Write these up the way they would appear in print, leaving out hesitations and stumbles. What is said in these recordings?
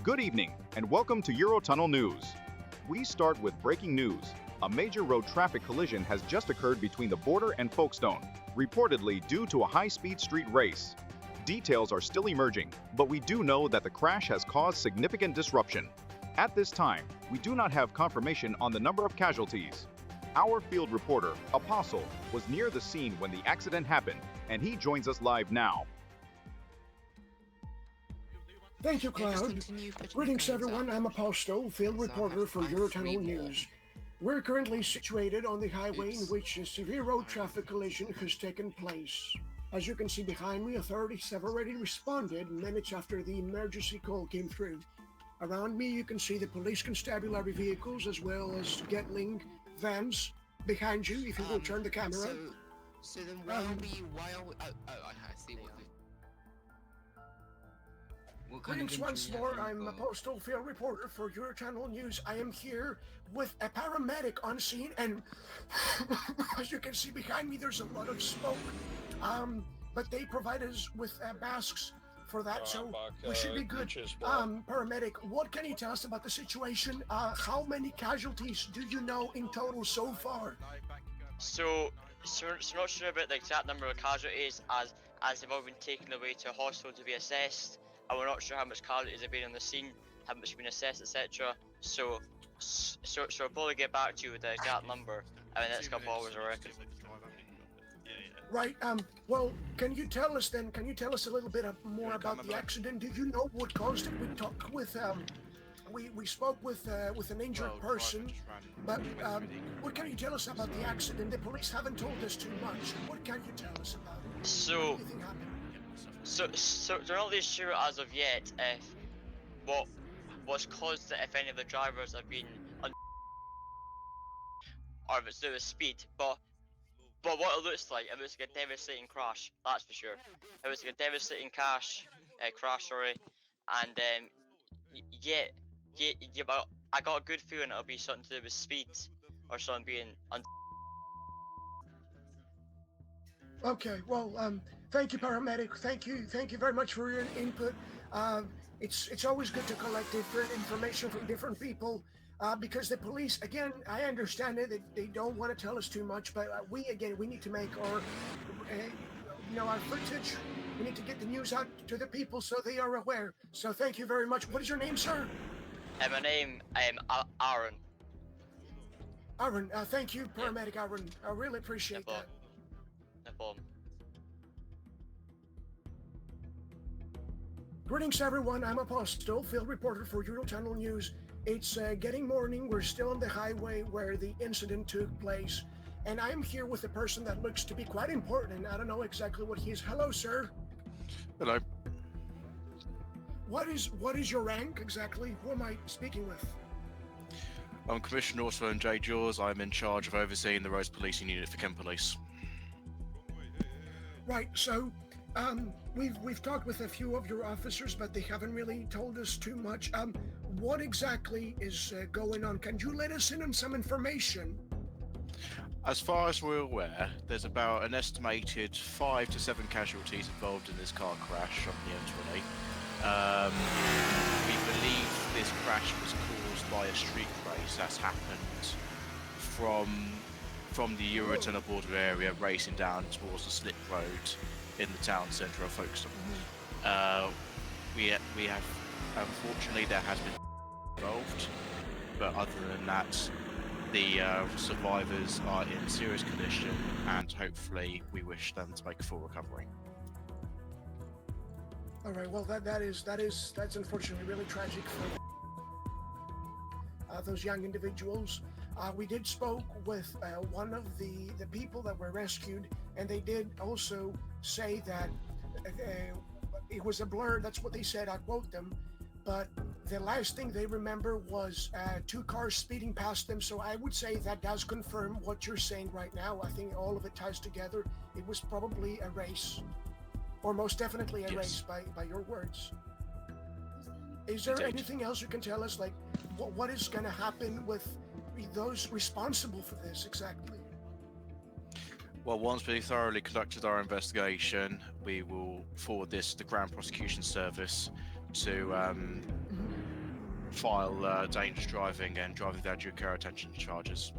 Good evening, and welcome to Eurotunnel News. We start with breaking news. A major road traffic collision has just occurred between the border and Folkestone, reportedly due to a high-speed street race. Details are still emerging, but we do know that the crash has caused significant disruption. At this time, we do not have confirmation on the number of casualties. Our field reporter, Apostle, was near the scene when the accident happened, and he joins us live now. Thank you, Cloud. Greetings, everyone. I'm Apostle, field reporter for Eurotunnel News. We're currently situated on the highway in which a severe road traffic collision has taken place. As you can see behind me, authorities have already responded minutes after the emergency call came through. Around me, you can see the police constabulary vehicles as well as Gatling vans. Behind you, if you will turn the camera. So then why are we, I see what Greetings once more. I'm a postal field reporter for Eurotunnel News. I am here with a paramedic on scene, and as you can see behind me, there's a lot of smoke. But they provide us with masks for that, so we should be good. Paramedic, what can you tell us about the situation? How many casualties do you know in total so far? So not sure about the exact number of casualties as they've all been taken away to a hospital to be assessed. And we're not sure how much casualties have been on the scene, how much have been assessed, etc. So we'll probably get back to you with the exact number in the next couple hours, I reckon. Right. Well, can you tell us a little bit more about the accident? Do you know what caused it? We talked with we spoke with an injured person, but what can you tell us about the accident? The police haven't told us too much. What can you tell us about it? So Anything happened? So they're not really sure as of yet if what's caused it, if any of the drivers have been or if it's to do with speed, but what it looks like a devastating crash, that's for sure. It was like a devastating crash, and but I got a good feeling it'll be something to do with speed or something being Okay, well, thank you, paramedic. Thank you very much for your input. It's always good to collect different information from different people, because the police, again, I understand it, they don't want to tell us too much, but we need to make our, our footage. We need to get the news out to the people so they are aware. So thank you very much. What is your name, sir? my name Aaron. Aaron, thank you, paramedic Aaron. I really appreciate that. No problem. Greetings, everyone. I'm Apostle, field reporter for Eurotunnel News. It's getting morning. We're still on the highway where the incident took place, and I'm here with a person that looks to be quite important. I don't know exactly what he is. Hello, sir. Hello. What is your rank exactly? Who am I speaking with? I'm Commissioner Orson J. Jaws. I'm in charge of overseeing the roads policing unit for Kent Police. Right, so we've talked with a few of your officers, but they haven't really told us too much. What exactly is going on? Can you let us in on some information? As far as we're aware, there's about an estimated 5 to 7 casualties involved in this car crash on the M20. We believe this crash was caused by a street race that's happened from the Eurotunnel border area racing down towards the slip road in the town centre of Folkestone. We have, unfortunately, there has been involved, but other than that, the survivors are in serious condition, and hopefully we wish them to make a full recovery. All right, well that's unfortunately really tragic for those young individuals. We did spoke with one of the people that were rescued, and they did also say that it was a blur. That's what they said. I quote them. But the last thing they remember was 2 cars speeding past them. So I would say that does confirm what you're saying right now. I think all of it ties together. It was probably a race, or most definitely a race by your words. Is there anything else you can tell us, like what is going to happen with those responsible for this exactly? Well, once we've thoroughly conducted our investigation, we will forward this to the Crown Prosecution Service to file dangerous driving and driving without due care attention charges.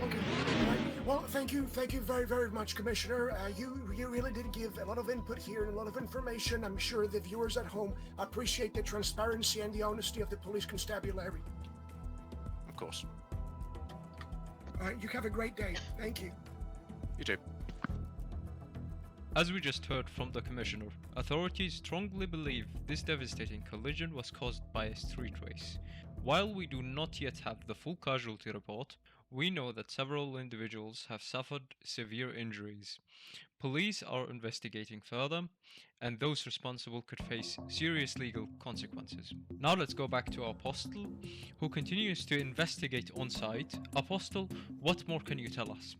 Okay. All right. Well, thank you very, very much, Commissioner. You really did give a lot of input here and a lot of information. I'm sure the viewers at home appreciate the transparency and the honesty of the police constabulary. Of course. All right. You have a great day. Thank you. You do. As we just heard from the Commissioner, authorities strongly believe this devastating collision was caused by a street race. While we do not yet have the full casualty report, we know that several individuals have suffered severe injuries. Police are investigating further, and those responsible could face serious legal consequences. Now let's go back to Apostle, who continues to investigate on site. Apostle, what more can you tell us?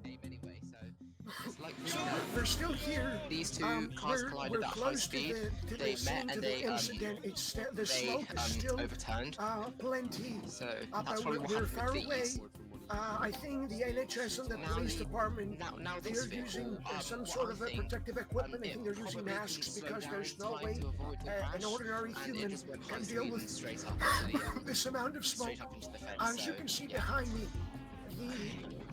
Anyway, it's like So we're still here. these two cars collided at high close speed. to They the scene, met to and the they incident. The they smoke is still overturned. plenty. So But that's probably what we're happened far with away. these. I think the NHS and the Now police the- department, now this they're vehicle, using some what sort I of a think, protective equipment. I it think they're using probably masks didn't slow because down there's in no time way to avoid the an crash, ordinary and it human just went can close deal to with straight up into the, this amount of smoke. straight up into the fence. As so, you can see yeah. behind me,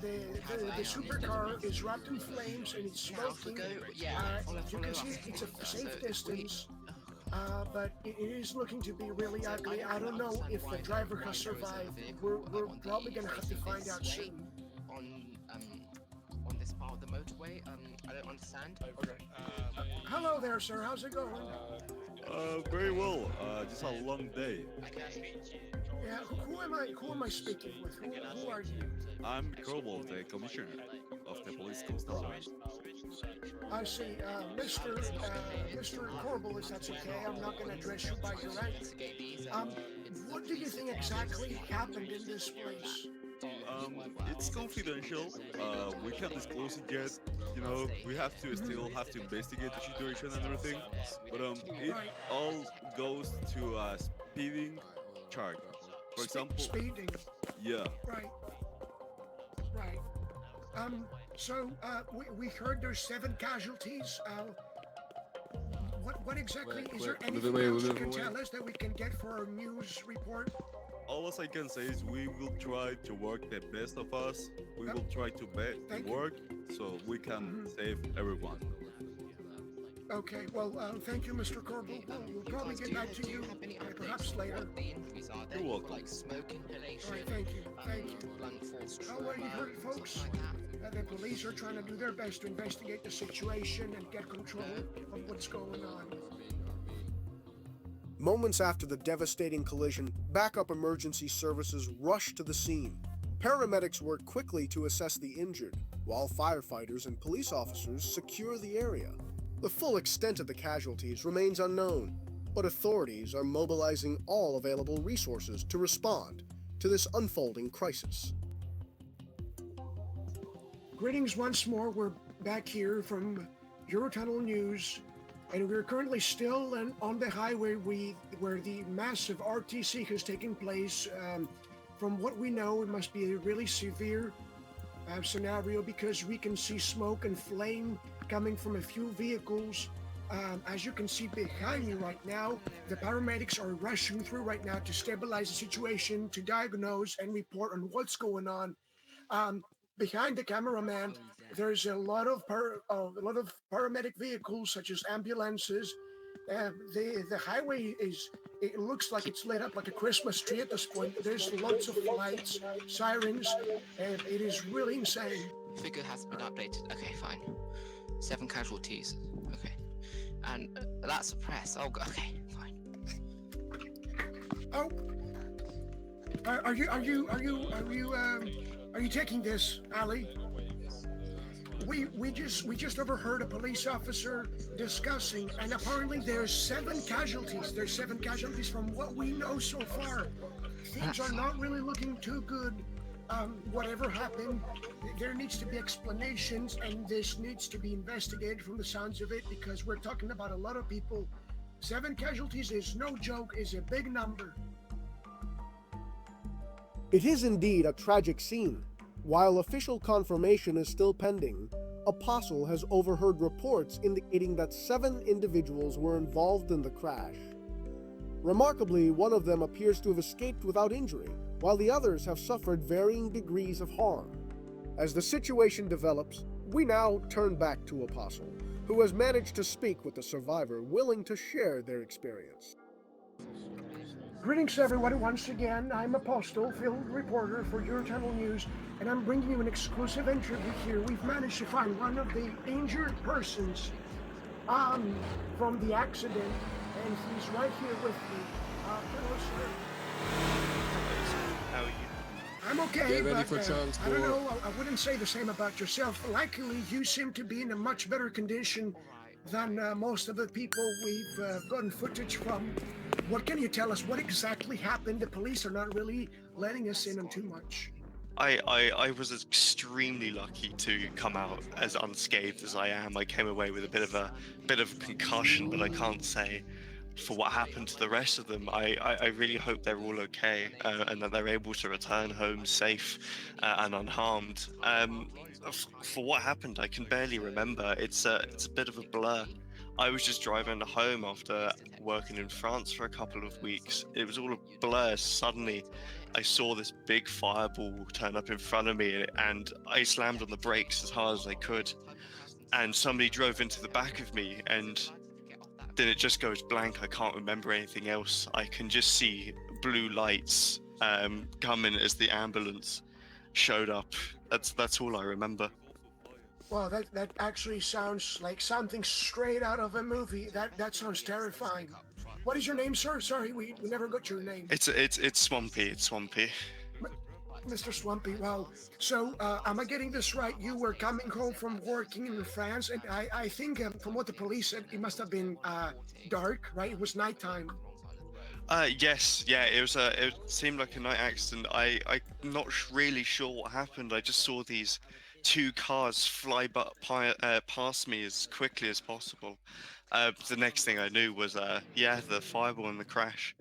the supercar is wrapped in flames and it's Now, if we smoking. go, yeah, follow You can up. see it's a So safe we- distance, but it is looking to be really ugly. I don't know if the driver has survived. We're probably gonna have to find out soon. On this part of the motorway, I don't understand. Hello there, sir. How's it going? Very well. Just a long day. Yeah, who am I speaking with? Who are you? I'm Korbel, the commissioner of the police constabulary. I see, Mr. Corbel, if that's okay. I'm not gonna address you by your rank. What do you think exactly happened in this place? It's confidential. We can't disclose it yet. You know, we still have to investigate the situation and everything. But it Right. all goes to a speeding charge. For example, Speeding. yeah. Right. Right. So, we heard there's 7 casualties. What exactly, is there anything else you can tell us that we can get for our news report? All I can say is we will try to work the best of us. We will try to Thank you. work so we can save everyone. Okay, well, thank you, Mr. Corbel. We'll probably get back to you perhaps later. You're welcome. Like smoke inhalation. All right, thank you, thank you. Blunt force Oh, well, you heard it, folks. The police are trying to do their best to investigate the situation and get control of what's going on. Moments after the devastating collision, backup emergency services rushed to the scene. Paramedics work quickly to assess the injured, while firefighters and police officers secure the area. The full extent of the casualties remains unknown, but authorities are mobilizing all available resources to respond to this unfolding crisis. Greetings once more. We're back here from Eurotunnel News, and we're currently still on the highway where the massive RTC has taken place. From what we know, it must be a really severe scenario because we can see smoke and flame coming from a few vehicles. As you can see behind me right now, the paramedics are rushing through right now to stabilize the situation, to diagnose and report on what's going on. Behind the cameraman, there's a lot of paramedic vehicles, such as ambulances. The highway it looks like it's lit up like a Christmas tree at this point. There's lots of lights, sirens, and it is really insane. Figure has been updated. Okay, fine. 7 casualties. Okay. And that's a press. Oh, okay, fine. Oh, are you taking this, Ali? We just overheard a police officer discussing, and apparently there's 7 casualties. There's 7 casualties from what we know so far. Things are not really looking too good. Whatever happened, there needs to be explanations, and this needs to be investigated from the sounds of it, because we're talking about a lot of people. 7 casualties is no joke, is a big number. It is indeed a tragic scene. While official confirmation is still pending, Apostle has overheard reports indicating that 7 individuals were involved in the crash. Remarkably, one of them appears to have escaped without injury, while the others have suffered varying degrees of harm. As the situation develops, we now turn back to Apostle, who has managed to speak with the survivor willing to share their experience. Greetings, everyone. Once again, I'm Apostle, field reporter for Eurotunnel News, and I'm bringing you an exclusive interview here. We've managed to find one of the injured persons from the accident, and he's right here with me. Hello, sir. How are you? I'm okay, Get ready but for I don't transport. know. I wouldn't say the same about yourself. Luckily, you seem to be in a much better condition than most of the people we've gotten footage from. What can you tell us? What exactly happened? The police are not really letting us in on too much. I was extremely lucky to come out as unscathed as I am. I came away with a bit of concussion, but I can't say for what happened to the rest of them. I really hope they're all okay and that they're able to return home safe and unharmed. For what happened, I can barely remember. It's a bit of a blur. I was just driving home after working in France for a couple of weeks. It was all a blur. Suddenly, I saw this big fireball turn up in front of me, and I slammed on the brakes as hard as I could. And somebody drove into the back of me, and then it just goes blank. I can't remember anything else. I can just see blue lights coming as the ambulance showed up. That's all I remember. Well, that actually sounds like something straight out of a movie. That sounds terrifying. What is your name, sir? Sorry, we never got your name. It's Swampy. It's Swampy. Mr. Swampy. Well, so am I getting this right? You were coming home from working in France, and I think from what the police said, it must have been dark, right? It was nighttime. Yes, yeah. It seemed like a night accident. I'm not really sure what happened. I just saw these two cars fly past me as quickly as possible. The next thing I knew was the fireball and the crash.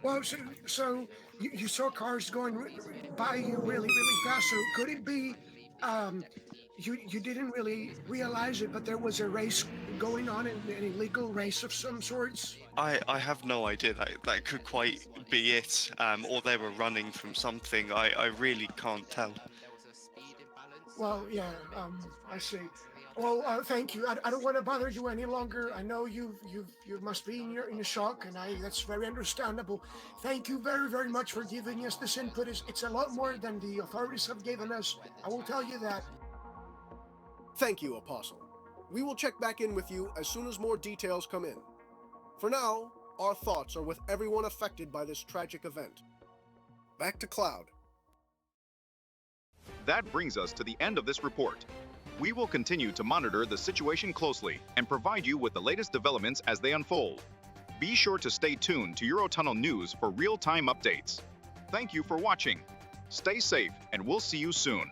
Well, so you saw cars going by you really fast. So could it be you didn't really realize it, but there was a race going on, an illegal race of some sorts? I have no idea. That could quite be it. Or they were running from something. I really can't tell. Well, yeah, I see. Well, thank you. I don't want to bother you any longer. I know you must be in a shock, and that's very understandable. Thank you very much for giving us this input. It's a lot more than the authorities have given us. I will tell you that. Thank you, Apostle. We will check back in with you as soon as more details come in. For now, our thoughts are with everyone affected by this tragic event. Back to Cloud. That brings us to the end of this report. We will continue to monitor the situation closely and provide you with the latest developments as they unfold. Be sure to stay tuned to Eurotunnel News for real-time updates. Thank you for watching. Stay safe, and we'll see you soon.